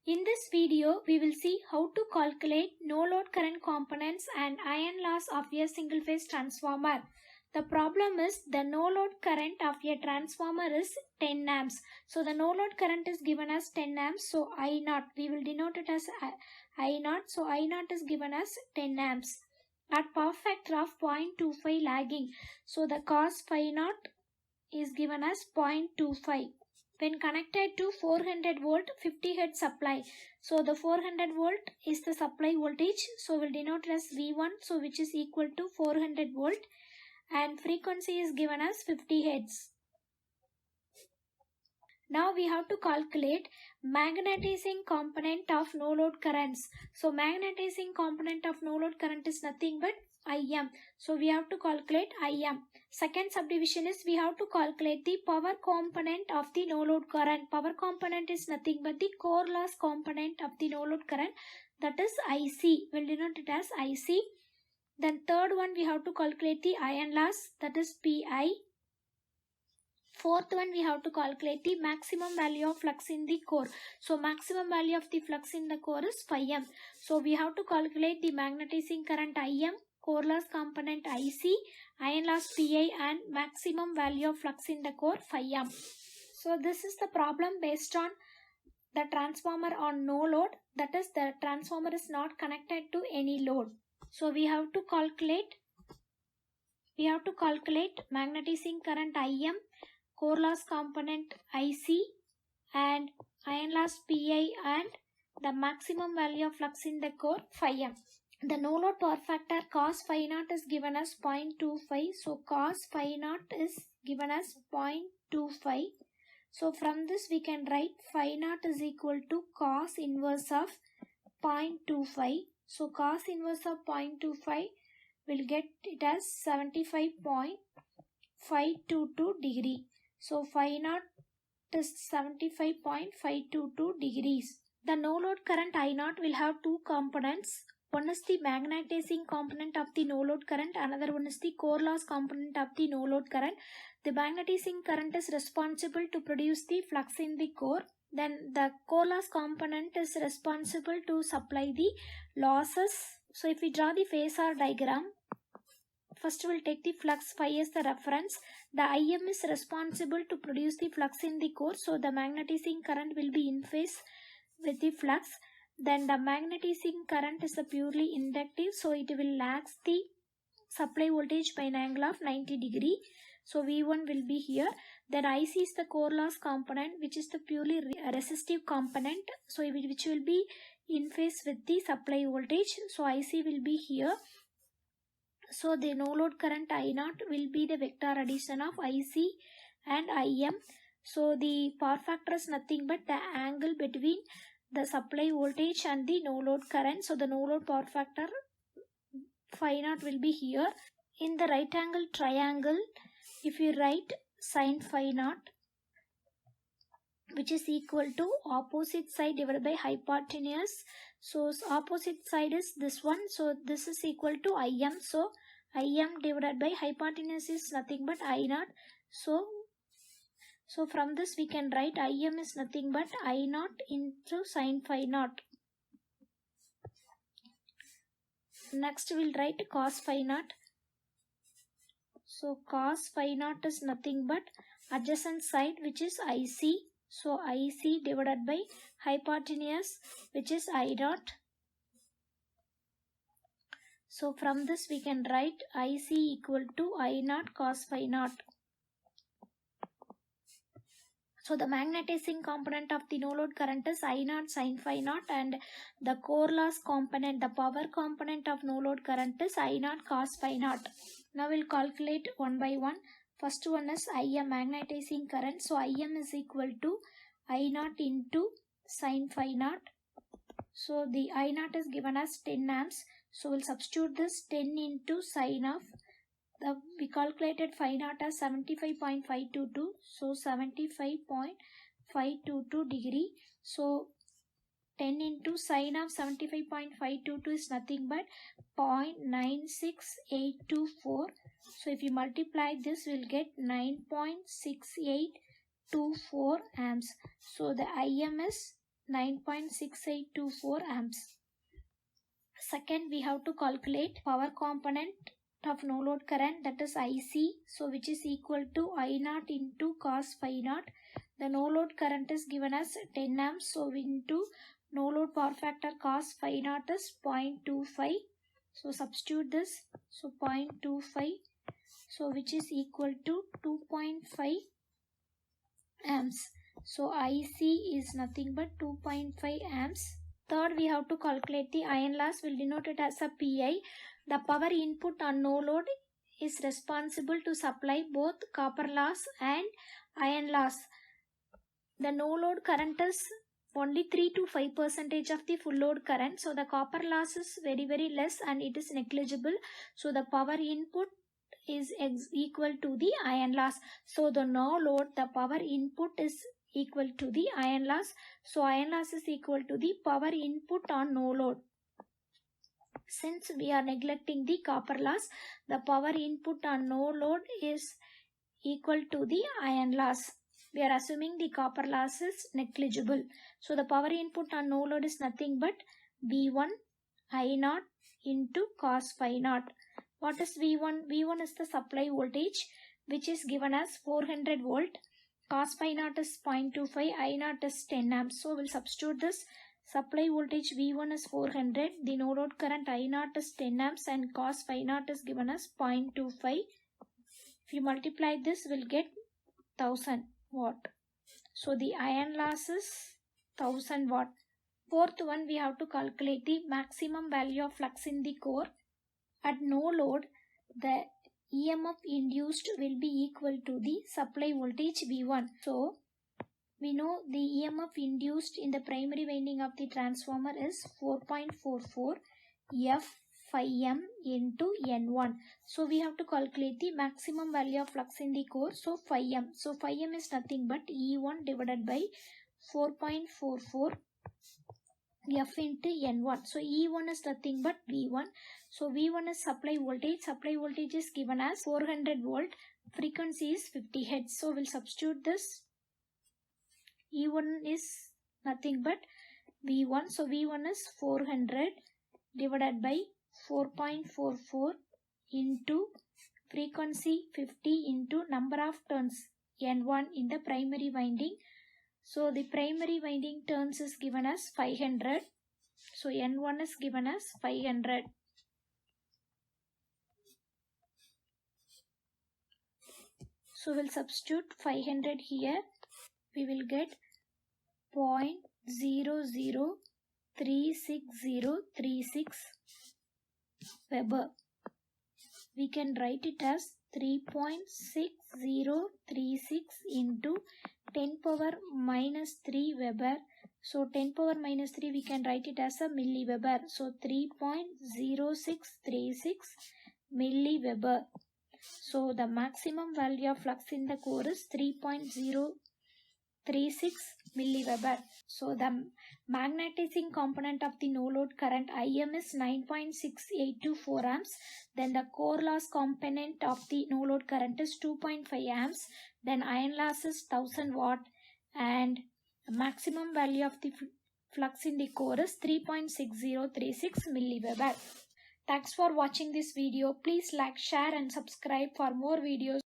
In this video, we will see how to calculate no load current components and iron loss of a single phase transformer. The problem is the no load current of a transformer is 10 amps. So the no load current is given as 10 amps. So I0, we will denote it as I0. So I0 is given as 10 amps. At power factor of 0.25 lagging. So the cos phi naught is given as 0.25. When connected to 400 volt 50 Hz supply. So the 400 volt is the supply voltage. So we'll denote it as V1. So which is equal to 400 volt. And frequency is given as 50 Hz. Now we have to calculate magnetizing component of no load currents. So magnetizing component of no load current is nothing but Im. So we have to calculate Im. Second subdivision is we have to calculate the power component of the no load current. Power component is nothing but the core loss component of the no load current, that is IC. We'll denote it as IC. Then third one we have to calculate the iron loss, that is Pi. Fourth one we have to calculate the maximum value of flux in the core. So maximum value of the flux in the core is phi m. So we have to calculate the magnetizing current Im, core loss component IC, iron loss Pi and maximum value of flux in the core phi m. So this is the problem based on the transformer on no load, that is the transformer is not connected to any load. So we have to calculate magnetizing current Im, core loss component IC and iron loss Pi and the maximum value of flux in the core phi m. The no load power factor cos phi naught is given as 0.25. So cos phi naught is given as 0.25. So from this we can write phi naught is equal to cos inverse of 0.25. So cos inverse of 0.25 will get it as 75.522 degree. So phi naught is 75.522 degrees. The no load current I0 will have two components. One is the magnetizing component of the no load current. Another one is the core loss component of the no load current. The magnetizing current is responsible to produce the flux in the core. Then the core loss component is responsible to supply the losses. So if we draw the phasor diagram, first we'll take the flux phi as the reference. The Im is responsible to produce the flux in the core. So the magnetizing current will be in phase with the flux. Then the magnetizing current is a purely inductive. So it will lag the supply voltage by an angle of 90 degree. So V1 will be here. Then IC is the core loss component, which is the purely resistive component. So which will be in phase with the supply voltage. So IC will be here. So the no load current I0 will be the vector addition of IC and Im. So the power factor is nothing but the angle between the supply voltage and the no load current. So the no load power factor phi naught will be here. In the right angle triangle, if you write sin phi naught, which is equal to opposite side divided by hypotenuse. So opposite side is this one. So this is equal to Im. So Im divided by hypotenuse is nothing but I0. So from this we can write Im is nothing but I0 into sin phi naught. Next we'll write cos phi naught. So cos phi naught is nothing but adjacent side, which is IC. So IC divided by hypotenuse, which is I0. So from this we can write IC equal to I0 cos phi naught. So the magnetizing component of the no load current is I0 sin phi naught, and the core loss component, the power component of no load current is I0 cos phi naught. Now we'll calculate one by one. First one is Im, magnetizing current. So Im is equal to I0 into sin phi naught. So the I0 is given as 10 amps. So we'll substitute this 10 into sin of we calculated phi naught as 75.522. So 75.522 degree. So 10 into sin of 75.522 is nothing but 0.96824. So if you multiply this, we'll get 9.6824 amps. So the Im is 9.6824 amps. Second, we have to calculate power component of no load current, that is IC, so which is equal to I naught into cos phi naught. The no load current is given as 10 amps, so into no load power factor cos phi naught is 0.25. So substitute this, so 0.25, so which is equal to 2.5 amps. So IC is nothing but 2.5 amps. Third, we have to calculate the iron loss. We'll denote it as a PI. The power input on no load is responsible to supply both copper loss and iron loss. The no load current is only 3 to 5% of the full load current. So the copper loss is very less and it is negligible. So the power input is equal to the iron loss. So the no load, the power input is equal to the iron loss. So iron loss is equal to the power input on no load. Since we are neglecting the copper loss, the power input on no load is equal to the iron loss. We are assuming the copper loss is negligible. So the power input on no load is nothing but V1 I naught into cos phi naught. What is V1? V1 is the supply voltage which is given as 400 volt. Cos phi naught is 0.25, I naught is 10 amps. So we'll substitute this. Supply voltage V1 is 400, the no load current I naught is 10 amps and cos phi naught is given as 0.25. If you multiply this, we'll get 1000 watt. So the iron loss is 1000 watt. Fourth one, we have to calculate the maximum value of flux in the core. At no load, the EMF induced will be equal to the supply voltage V1. So we know the EMF induced in the primary winding of the transformer is 4.44 F phi m into N1. So we have to calculate the maximum value of flux in the core. So phi m. So phi m is nothing but E1 divided by 4.44 F into N1. So E1 is nothing but V1. So V1 is supply voltage. Supply voltage is given as 400 volt. Frequency is 50 Hz. So we'll substitute this. E1 is nothing but V1. So V1 is 400 divided by 4.44 into frequency 50 into number of turns N1 in the primary winding. So the primary winding turns is given as 500. So N1 is given as 500. So we'll substitute 500 here. We will get 0.003636 Weber. We can write it as 3.6036 into 10 power minus 3 Weber. So 10 power minus 3 we can write it as a milliweber. So 3.0636 milliweber. So the maximum value of flux in the core is 3.036 milliweber. So the magnetizing component of the no load current IM is 9.6824 amps. Then the core loss component of the no load current is 2.5 amps. Then iron loss is 1000 watt and the maximum value of the flux in the core is 3.6036 milliweber. Thanks for watching this video. Please like, share and subscribe for more videos.